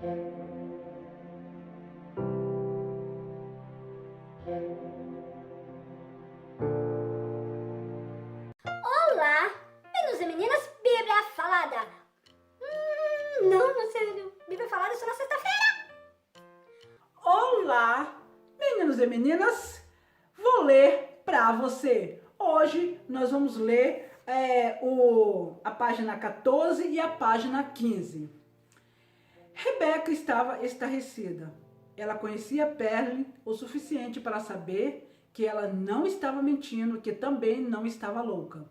Olá, meninos e meninas, Bíblia Falada. Não sei, Bíblia Falada só na sexta-feira. Olá, meninos e meninas, vou ler para você. Hoje nós vamos ler a página 14 e a página 15. Rebeca estava estarrecida. Ela conhecia Perle o suficiente para saber que ela não estava mentindo, que também não estava louca.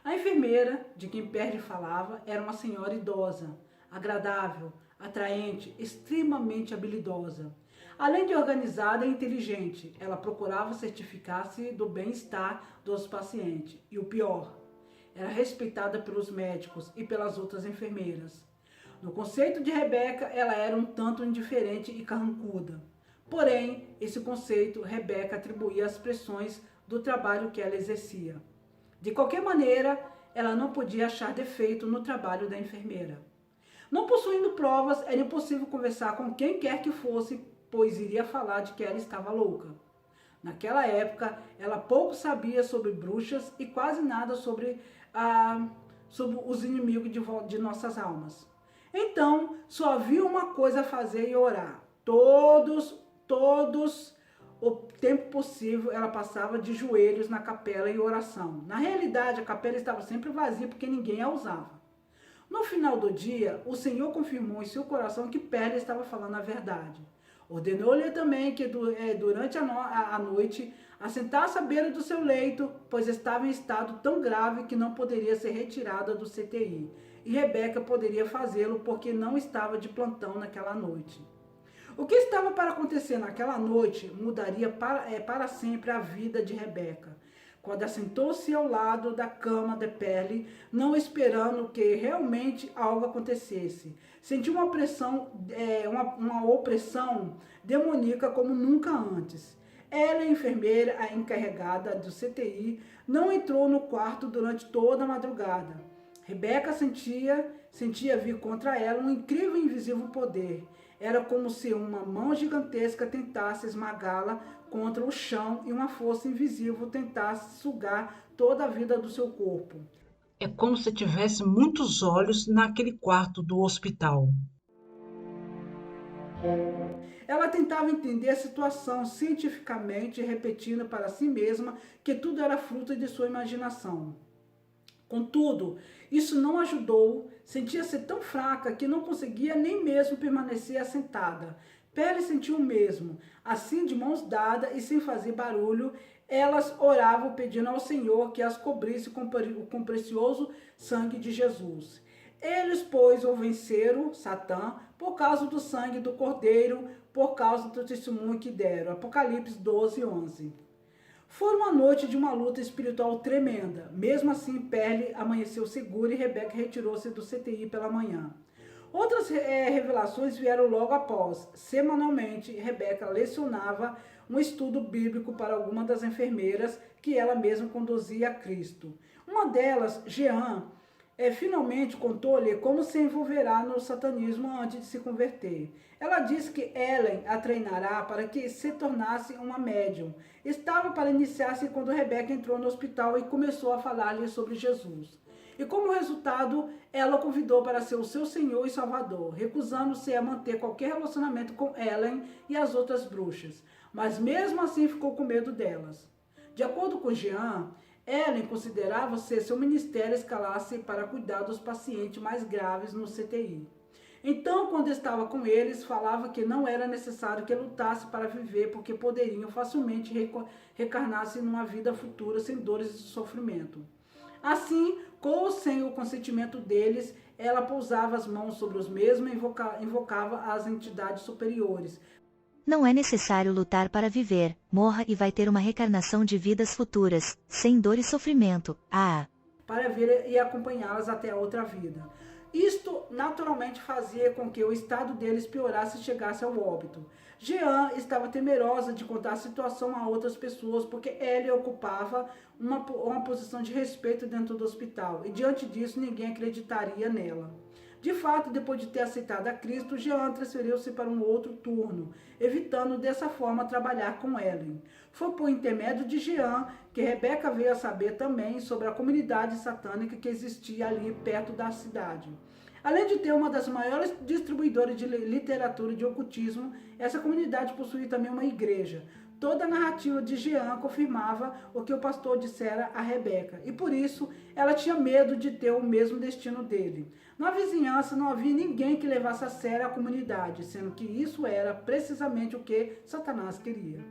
A enfermeira de quem Perle falava era uma senhora idosa, agradável, atraente, extremamente habilidosa. Além de organizada e inteligente, ela procurava certificar-se do bem-estar dos pacientes. E o pior, era respeitada pelos médicos e pelas outras enfermeiras. No conceito de Rebeca, ela era um tanto indiferente e carrancuda. Porém, esse conceito Rebeca atribuía às pressões do trabalho que ela exercia. De qualquer maneira, ela não podia achar defeito no trabalho da enfermeira. Não possuindo provas, era impossível conversar com quem quer que fosse, pois iria falar de que ela estava louca. Naquela época, ela pouco sabia sobre bruxas e quase nada sobre os inimigos de nossas almas. Então, só havia uma coisa a fazer e orar. Todos o tempo possível, ela passava de joelhos na capela em oração. Na realidade, a capela estava sempre vazia porque ninguém a usava. No final do dia, o Senhor confirmou em seu coração que Perle estava falando a verdade. Ordenou-lhe também que durante a noite assentasse à beira do seu leito, pois estava em estado tão grave que não poderia ser retirada do CTI. E Rebeca poderia fazê-lo porque não estava de plantão naquela noite. O que estava para acontecer naquela noite mudaria para sempre a vida de Rebeca. Quando assentou-se ao lado da cama de Perle, não esperando que realmente algo acontecesse, sentiu uma opressão demoníaca como nunca antes. Ela, a enfermeira, a encarregada do CTI, não entrou no quarto durante toda a madrugada. Rebeca sentia vir contra ela um incrível e invisível poder. Era como se uma mão gigantesca tentasse esmagá-la contra o chão e uma força invisível tentasse sugar toda a vida do seu corpo. É como se tivesse muitos olhos naquele quarto do hospital. Ela tentava entender a situação cientificamente, repetindo para si mesma que tudo era fruto de sua imaginação. Contudo, isso não ajudou. Sentia-se tão fraca que não conseguia nem mesmo permanecer assentada. Perle sentiu o mesmo. Assim, de mãos dadas e sem fazer barulho, elas oravam pedindo ao Senhor que as cobrisse com o precioso sangue de Jesus. Eles, pois, o venceram, Satã, por causa do sangue do Cordeiro, por causa do testemunho que deram. Apocalipse 12, 11. Foi uma noite de uma luta espiritual tremenda. Mesmo assim, Perle amanheceu segura e Rebeca retirou-se do CTI pela manhã. Outras revelações vieram logo após. Semanalmente, Rebeca lecionava um estudo bíblico para alguma das enfermeiras que ela mesma conduzia a Cristo. Uma delas, Jean, finalmente contou-lhe como se envolverá no satanismo antes de se converter. Ela disse que Ellen a treinará para que se tornasse uma médium. Estava para iniciar-se quando Rebeca entrou no hospital e começou a falar-lhe sobre Jesus. E como resultado, ela o convidou para ser o seu Senhor e Salvador, recusando-se a manter qualquer relacionamento com Ellen e as outras bruxas. Mas mesmo assim ficou com medo delas. De acordo com Jean, Ellen considerava ser seu ministério escalar-se para cuidar dos pacientes mais graves no CTI. Então, quando estava com eles, falava que não era necessário que lutasse para viver, porque poderiam facilmente reencarnar-se numa vida futura sem dores e sofrimento. Assim, com ou sem o consentimento deles, ela pousava as mãos sobre os mesmos e invocava as entidades superiores. Não é necessário lutar para viver, morra e vai ter uma reencarnação de vidas futuras, sem dor e sofrimento. Para vir e acompanhá-las até a outra vida. Isto naturalmente fazia com que o estado deles piorasse e chegasse ao óbito. Jean estava temerosa de contar a situação a outras pessoas porque ele ocupava uma posição de respeito dentro do hospital e diante disso ninguém acreditaria nela. De fato, depois de ter aceitado a Cristo, Jean transferiu-se para um outro turno, evitando dessa forma trabalhar com Ellen. Foi por intermédio de Jean que Rebeca veio a saber também sobre a comunidade satânica que existia ali perto da cidade. Além de ter uma das maiores distribuidoras de literatura de ocultismo, essa comunidade possuía também uma igreja. Toda a narrativa de Jean confirmava o que o pastor dissera a Rebeca, e por isso ela tinha medo de ter o mesmo destino dele. Na vizinhança não havia ninguém que levasse a sério a comunidade, sendo que isso era precisamente o que Satanás queria.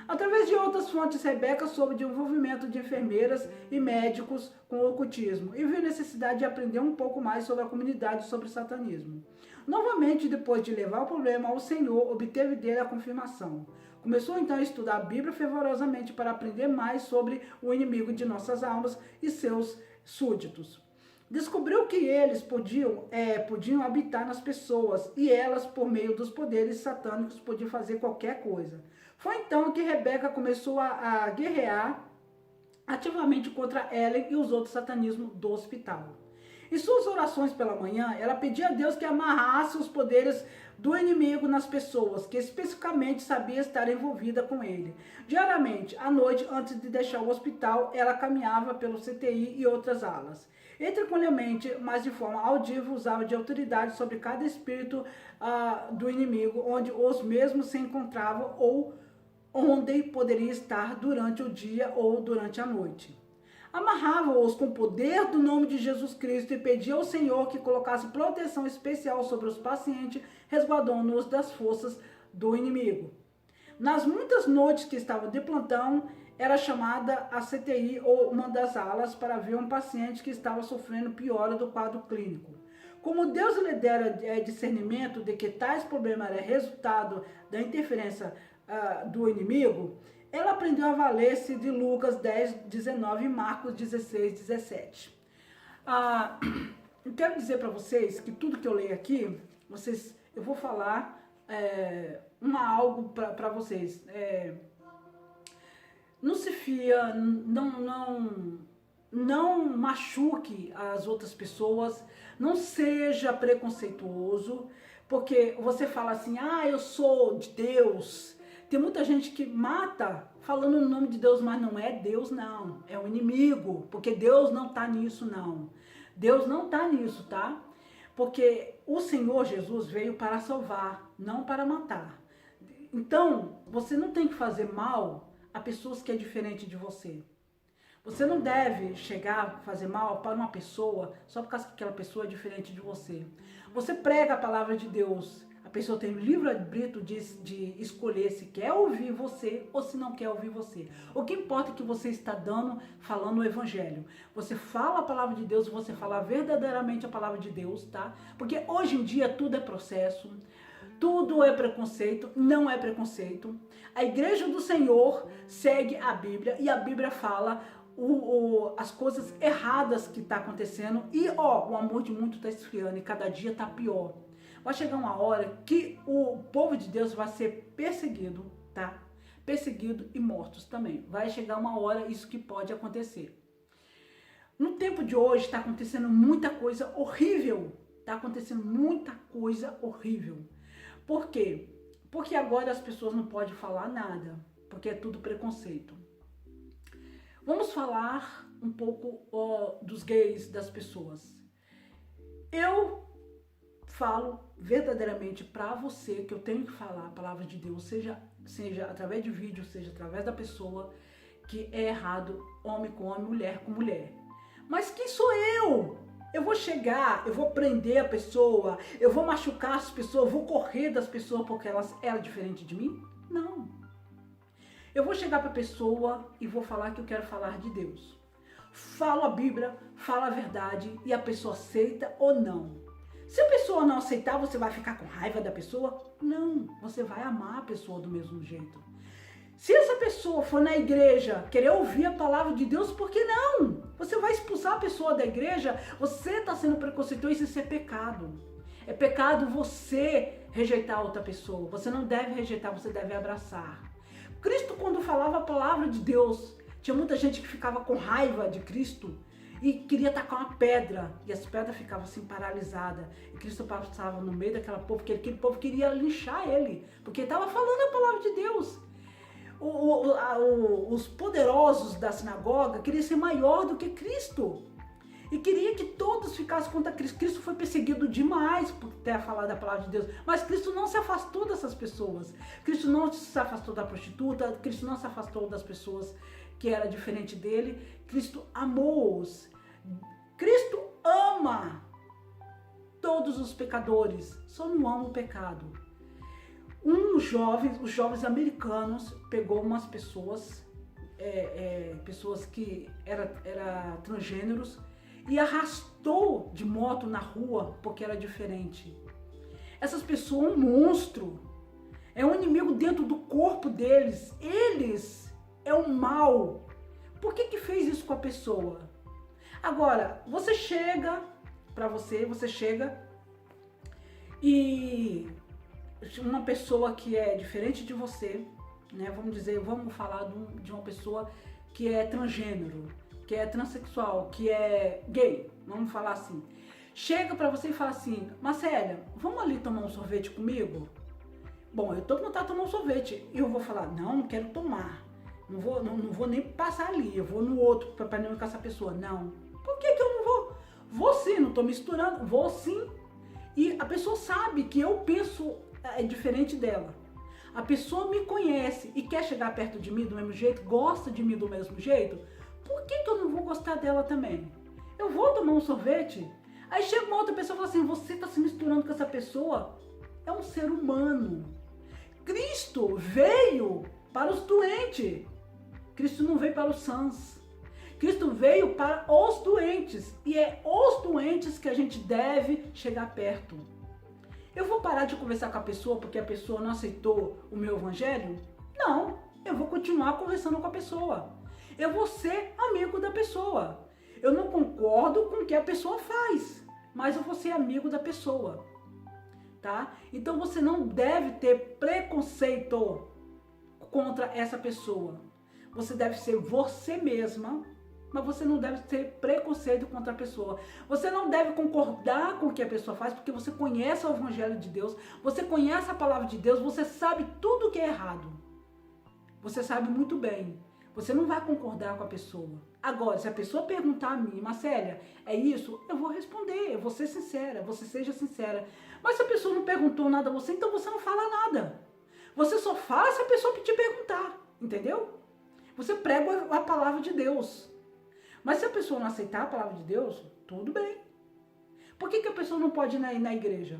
Através de outras fontes, Rebeca soube de envolvimento de enfermeiras e médicos com o ocultismo e viu necessidade de aprender um pouco mais sobre a comunidade e sobre o satanismo. Novamente, depois de levar o problema ao Senhor, obteve dele a confirmação. Começou então a estudar a Bíblia fervorosamente para aprender mais sobre o inimigo de nossas almas e seus súditos. Descobriu que eles podiam habitar nas pessoas e elas, por meio dos poderes satânicos, podiam fazer qualquer coisa. Foi então que Rebeca começou a guerrear ativamente contra Ellen e os outros satanismos do hospital. Em suas orações pela manhã, ela pedia a Deus que amarrasse os poderes do inimigo nas pessoas, que especificamente sabia estar envolvida com ele. Diariamente, à noite, antes de deixar o hospital, ela caminhava pelo CTI e outras alas. Entrecolhamente, mas de forma audível, usava de autoridade sobre cada espírito do inimigo, onde os mesmos se encontravam ou onde poderia estar durante o dia ou durante a noite. Amarrava-os com o poder do nome de Jesus Cristo e pedia ao Senhor que colocasse proteção especial sobre os pacientes, resguardando-os das forças do inimigo. Nas muitas noites que estava de plantão, era chamada a CTI ou uma das alas para ver um paciente que estava sofrendo piora do quadro clínico. Como Deus lhe dera discernimento de que tais problemas eram resultado da interferência do inimigo, ela aprendeu a valer-se de Lucas 10, 19 e Marcos 16, 17. Eu quero dizer para vocês que tudo que eu leio aqui, eu vou falar algo para vocês. Não se fia, não machuque as outras pessoas, não seja preconceituoso, porque você fala assim, eu sou de Deus. Tem muita gente que mata falando o nome de Deus, mas não é Deus não, é o inimigo, porque Deus não está nisso não. Deus não está nisso, tá? Porque o Senhor Jesus veio para salvar, não para matar. Então, você não tem que fazer mal a pessoas que é diferente de você. Você não deve chegar a fazer mal para uma pessoa só por causa que aquela pessoa é diferente de você. Você prega a palavra de Deus. A pessoa tem o livre-arbítrio de escolher se quer ouvir você ou se não quer ouvir você. O que importa é que você está falando o evangelho. Você fala a palavra de Deus, você fala verdadeiramente a palavra de Deus, tá? Porque hoje em dia tudo é processo, tudo é preconceito, não é preconceito. A igreja do Senhor segue a Bíblia e a Bíblia fala as coisas erradas que estão acontecendo e o amor de muito está esfriando e cada dia está pior. Vai chegar uma hora que o povo de Deus vai ser perseguido, tá? Perseguido e mortos também. Vai chegar uma hora isso que pode acontecer. No tempo de hoje está acontecendo muita coisa horrível. Está acontecendo muita coisa horrível. Por quê? Porque agora as pessoas não podem falar nada, porque é tudo preconceito. Vamos falar um pouco dos gays, das pessoas. Eu falo verdadeiramente para você que eu tenho que falar a palavra de Deus, seja através de vídeo, seja através da pessoa, que é errado homem com homem, mulher com mulher. Mas quem sou eu? Eu vou chegar, eu vou prender a pessoa, eu vou machucar as pessoas, eu vou correr das pessoas porque elas eram diferentes de mim? Não. Eu vou chegar para a pessoa e vou falar que eu quero falar de Deus. Falo a Bíblia, falo a verdade e a pessoa aceita ou não. Se a pessoa não aceitar, você vai ficar com raiva da pessoa? Não, você vai amar a pessoa do mesmo jeito. Se essa pessoa for na igreja querer ouvir a palavra de Deus, por que não? Você vai expulsar a pessoa da igreja, você está sendo preconceituoso, isso é pecado. É pecado você rejeitar outra pessoa. Você não deve rejeitar, você deve abraçar. Cristo, quando falava a palavra de Deus, tinha muita gente que ficava com raiva de Cristo. e queria tacar uma pedra, e as pedras ficavam assim paralisadas. E Cristo passava no meio daquela povo, porque aquele povo queria linchar ele, porque ele estava falando a palavra de Deus. Os poderosos da sinagoga queriam ser maior do que Cristo. E queria que todos ficassem contra Cristo. Cristo foi perseguido demais por ter falado a palavra de Deus. Mas Cristo não se afastou dessas pessoas. Cristo não se afastou da prostituta. Cristo não se afastou das pessoas que eram diferente dele. Cristo amou-os. Cristo ama todos os pecadores. Só não ama o pecado. Os jovens americanos pegou umas pessoas, pessoas que eram transgêneros, e arrastou de moto na rua porque era diferente. Essas pessoas, um monstro, é um inimigo dentro do corpo deles. Eles é o mal. Por que fez isso com a pessoa? Agora, você chega e uma pessoa que é diferente de você, né? Vamos falar de uma pessoa que é transgênero, que é transexual, que é gay, vamos falar assim. Chega pra você e fala assim: Marcélia, vamos ali tomar um sorvete comigo? Bom, eu tô com vontade de tomar um sorvete. E eu vou falar: não quero tomar. Não vou nem passar ali, eu vou no outro pra não ir com essa pessoa. Não. Por que eu não vou? Vou sim, não tô misturando, vou sim. E a pessoa sabe que eu penso diferente dela. A pessoa me conhece e quer chegar perto de mim do mesmo jeito, gosta de mim do mesmo jeito. Por que eu não vou gostar dela também? Eu vou tomar um sorvete. Aí chega uma outra pessoa e fala assim: você está se misturando com essa pessoa? É um ser humano. Cristo veio para os doentes. Cristo não veio para os sãos. Cristo veio para os doentes. E é os doentes que a gente deve chegar perto. Eu vou parar de conversar com a pessoa porque a pessoa não aceitou o meu evangelho? Não, eu vou continuar conversando com a pessoa. Eu vou ser amigo da pessoa. Eu não concordo com o que a pessoa faz, mas eu vou ser amigo da pessoa, tá? Então você não deve ter preconceito contra essa pessoa. Você deve ser você mesma, mas você não deve ter preconceito contra a pessoa. Você não deve concordar com o que a pessoa faz, porque você conhece o evangelho de Deus, você conhece a palavra de Deus, você sabe tudo o que é errado. Você sabe muito bem. Você não vai concordar com a pessoa. Agora, se a pessoa perguntar a mim: Marcélia, é isso? Eu vou responder, eu vou ser sincera, você seja sincera. Mas se a pessoa não perguntou nada a você, então você não fala nada. Você só fala se a pessoa te perguntar, entendeu? Você prega a palavra de Deus. Mas se a pessoa não aceitar a palavra de Deus, tudo bem. Por que a pessoa não pode ir na igreja?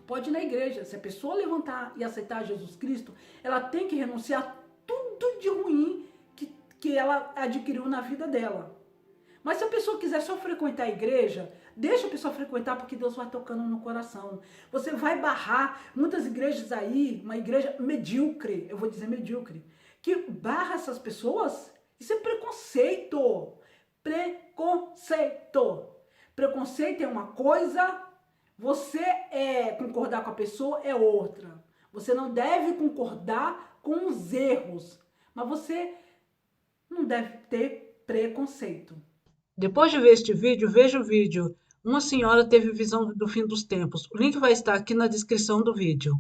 Pode ir na igreja. Se a pessoa levantar e aceitar Jesus Cristo, ela tem que renunciar a tudo de ruim que ela adquiriu na vida dela. Mas se a pessoa quiser só frequentar a igreja, deixa a pessoa frequentar, porque Deus vai tocando no coração. Você vai barrar muitas igrejas aí, uma igreja medíocre, eu vou dizer medíocre, que barra essas pessoas. Isso é preconceito. Preconceito. Preconceito é uma coisa, você concordar com a pessoa é outra. Você não deve concordar com os erros, mas você não deve ter preconceito. Depois de ver este vídeo, veja o vídeo Uma Senhora Teve Visão do Fim dos Tempos. O link vai estar aqui na descrição do vídeo.